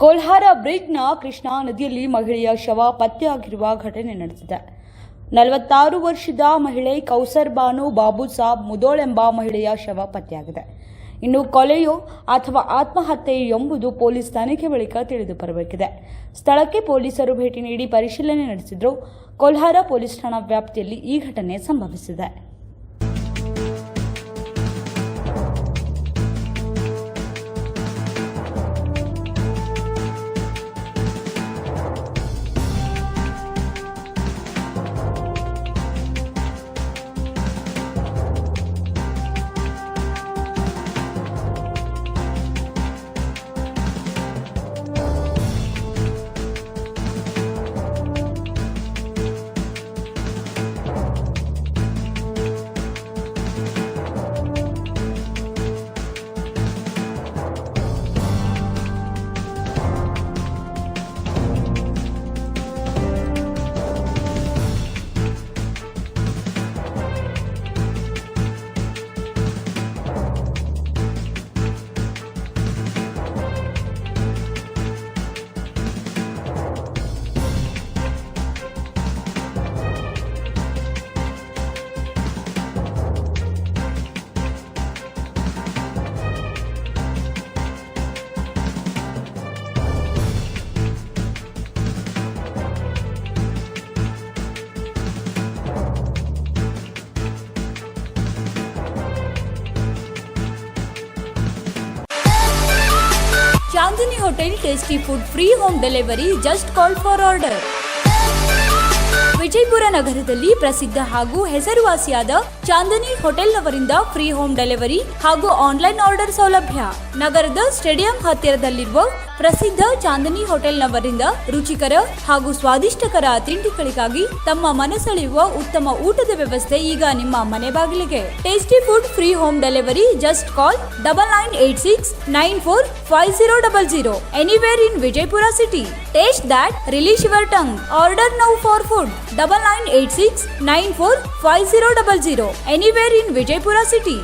ಕೋಲ್ಹಾರ ಬ್ರಿಡ್ಜ್ನ ಕೃಷ್ಣಾ ನದಿಯಲ್ಲಿ ಮಹಿಳೆಯ ಶವ ಪತ್ತೆಯಾಗಿರುವ ಘಟನೆ ನಡೆದಿದೆ. 46 ವರ್ಷದ ಮಹಿಳೆ ಕೌಸರ್ ಬಾನು ಬಾಬು ಸಾಬ್ ಮುದೋಳ್ ಎಂಬ ಮಹಿಳೆಯ ಶವ ಪತ್ತೆಯಾಗಿದೆ. ಇನ್ನು ಕೊಲೆಯೋ ಅಥವಾ ಆತ್ಮಹತ್ಯೆ ಎಂಬುದು ಪೊಲೀಸ್ ತನಿಖೆ ಬಳಿಕ ತಿಳಿದು ಬರಬೇಕಿದೆ. ಸ್ಥಳಕ್ಕೆ ಪೊಲೀಸರು ಭೇಟಿ ನೀಡಿ ಪರಿಶೀಲನೆ ನಡೆಸಿದ್ರು. ಕೋಲ್ಹಾರ ಪೊಲೀಸ್ ಠಾಣಾ ವ್ಯಾಪ್ತಿಯಲ್ಲಿ ಈ ಘಟನೆ ಸಂಭವಿಸಿದೆ. Chandani Hotel Tasty Food Free Home Delivery. Just call for order. Vijayapura ನಗರದಲ್ಲಿ ಪ್ರಸಿದ್ಧ ಹಾಗೂ ಹೆಸರುವಾಸಿಯಾದ ಚಾಂದನಿ ಹೋಟೆಲ್ನವರಿಂದ ಫ್ರೀ ಹೋಮ್ ಡೆಲಿವರಿ ಹಾಗೂ ಆನ್ಲೈನ್ ಆರ್ಡರ್ ಸೌಲಭ್ಯ. ನಗರದ ಸ್ಟೇಡಿಯಂ ಹತ್ತಿರದಲ್ಲಿರುವ ಪ್ರಸಿದ್ಧ ಚಾಂದನಿ ಹೋಟೆಲ್ನವರಿಂದ ರುಚಿಕರ ಹಾಗೂ ಸ್ವಾದಿಷ್ಟಕರ ತಿಂಡಿಗಳಿಗಾಗಿ ತಮ್ಮ ಮನಸೆಳೆಯುವ ಉತ್ತಮ ಊಟದ ವ್ಯವಸ್ಥೆ ಈಗ ನಿಮ್ಮ ಮನೆ ಬಾಗಿಲಿಗೆ. Tasty food free home delivery. Just call 9986945000 anywhere in Vijaypura city. Taste that, release your tongue. Order now for food. 9986945000 anywhere in Vijaypura city.